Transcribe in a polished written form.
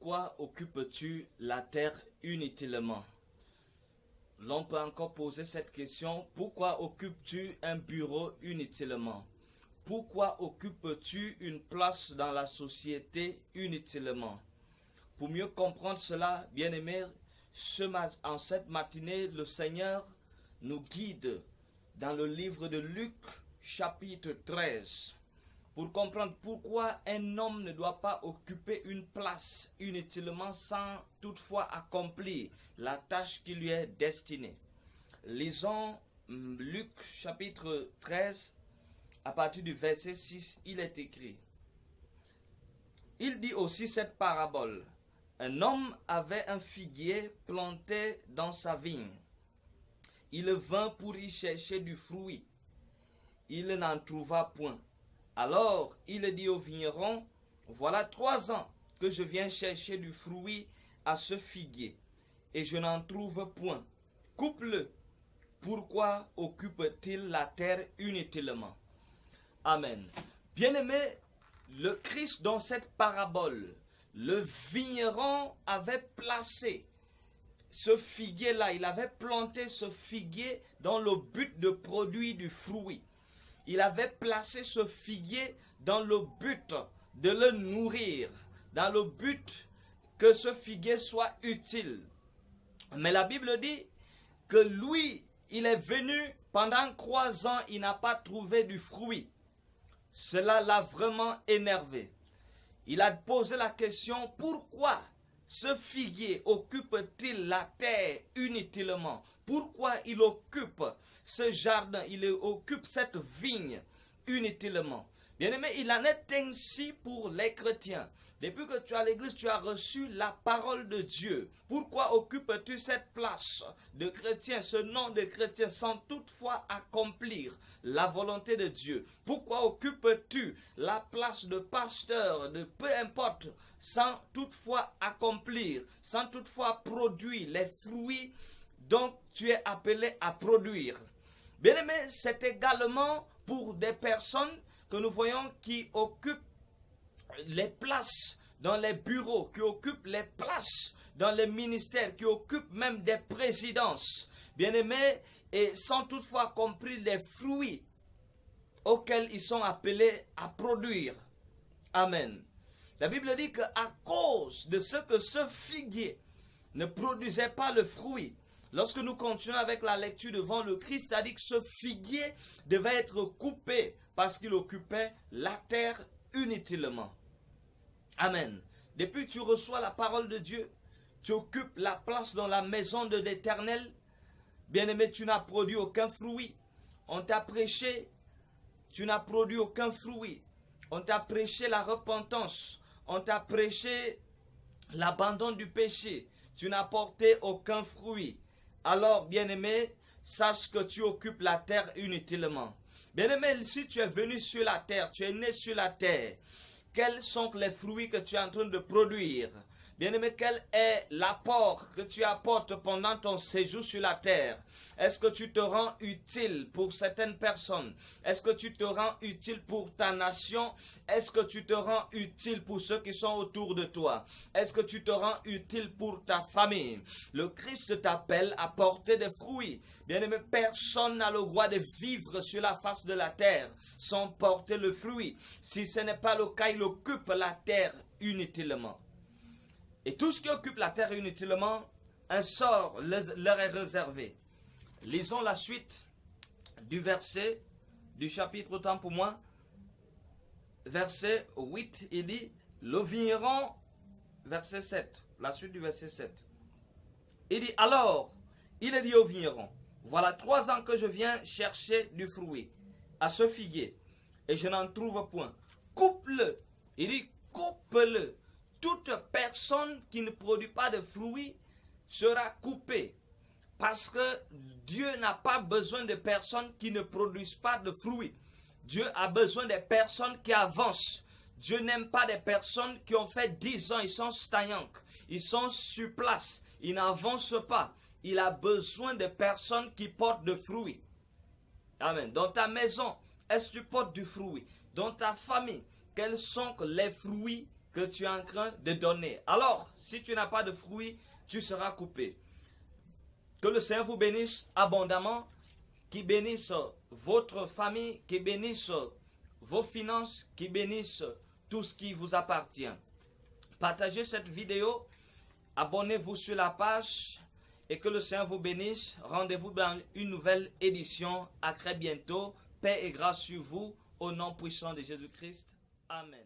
Pourquoi occupes-tu la terre inutilement? L'on peut encore poser cette question. Pourquoi occupes-tu un bureau inutilement? Pourquoi occupes-tu une place dans la société inutilement? Pour mieux comprendre cela, bien-aimés, en cette matinée, le Seigneur nous guide dans le livre de Luc, chapitre 13, pour comprendre pourquoi un homme ne doit pas occuper une place inutilement sans toutefois accomplir la tâche qui lui est destinée. Lisons Luc, chapitre 13, à partir du verset 6, il est écrit. Il dit aussi cette parabole. Un homme avait un figuier planté dans sa vigne. Il vint pour y chercher du fruit. Il n'en trouva point. Alors il dit au vigneron, voilà 3 ans que je viens chercher du fruit à ce figuier, et je n'en trouve point. Coupe-le. Pourquoi occupe-t-il la terre inutilement? Amen. Bien-aimé, le Christ dans cette parabole, le vigneron avait placé ce figuier-là, il avait planté ce figuier dans le but de produire du fruit. Il avait placé ce figuier dans le but de le nourrir, dans le but que ce figuier soit utile. Mais la Bible dit que lui, il est venu pendant 3 ans, il n'a pas trouvé du fruit. Cela l'a vraiment énervé. Il a posé la question, pourquoi ce figuier occupe-t-il la terre inutilement? Pourquoi il occupe ce jardin, il occupe cette vigne inutilement? Bien-aimé, il en est ainsi pour les chrétiens. Depuis que tu es à l'église, tu as reçu la parole de Dieu. Pourquoi occupes-tu cette place de chrétien, ce nom de chrétien, sans toutefois accomplir la volonté de Dieu? Pourquoi occupes-tu la place de pasteur, de peu importe, sans toutefois accomplir, sans toutefois produire les fruits dont tu es appelé à produire? Bien-aimé, c'est également pour des personnes que nous voyons qui occupent les places dans les bureaux, qui occupent les places dans les ministères, qui occupent même des présidences, bien-aimés, et sans toutefois compris les fruits auxquels ils sont appelés à produire. Amen. La Bible dit qu'à cause de ce que ce figuier ne produisait pas le fruit, lorsque nous continuons avec la lecture devant le Christ, ça dit que ce figuier devait être coupé parce qu'il occupait la terre inutilement. Amen. Depuis que tu reçois la parole de Dieu, tu occupes la place dans la maison de l'Éternel. Bien-aimé, tu n'as produit aucun fruit. On t'a prêché, tu n'as produit aucun fruit. On t'a prêché la repentance. On t'a prêché l'abandon du péché. Tu n'as porté aucun fruit. Alors, bien-aimé, sache que tu occupes la terre inutilement. Bien-aimé, si tu es venu sur la terre, tu es né sur la terre, quels sont les fruits que tu es en train de produire? Bien-aimé, quel est l'apport que tu apportes pendant ton séjour sur la terre? Est-ce que tu te rends utile pour certaines personnes? Est-ce que tu te rends utile pour ta nation? Est-ce que tu te rends utile pour ceux qui sont autour de toi? Est-ce que tu te rends utile pour ta famille? Le Christ t'appelle à porter des fruits. Bien-aimé, personne n'a le droit de vivre sur la face de la terre sans porter le fruit. Si ce n'est pas le cas, il occupe la terre inutilement. Et tout ce qui occupe la terre inutilement, un sort leur est réservé. Lisons la suite du verset du chapitre, autant pour moi. Verset 8, il dit, le vigneron, verset 7, la suite du verset 7. Il dit, alors, il est dit au vigneron, voilà 3 ans que je viens chercher du fruit à ce figuier, et je n'en trouve point. Coupe-le. Il dit, coupe-le. Toute personne qui ne produit pas de fruits sera coupée. Parce que Dieu n'a pas besoin de personnes qui ne produisent pas de fruits. Dieu a besoin des personnes qui avancent. Dieu n'aime pas des personnes qui ont fait 10 ans, ils sont stagnants. Ils sont sur place, ils n'avancent pas. Il a besoin de personnes qui portent de fruits. Amen. Dans ta maison, est-ce que tu portes du fruit? Dans ta famille, quels sont les fruits que tu es en train de donner. Alors, si tu n'as pas de fruits, tu seras coupé. Que le Seigneur vous bénisse abondamment, qu'il bénisse votre famille, qu'il bénisse vos finances, qu'il bénisse tout ce qui vous appartient. Partagez cette vidéo, abonnez-vous sur la page et que le Seigneur vous bénisse. Rendez-vous dans une nouvelle édition. À très bientôt. Paix et grâce sur vous, au nom puissant de Jésus-Christ. Amen.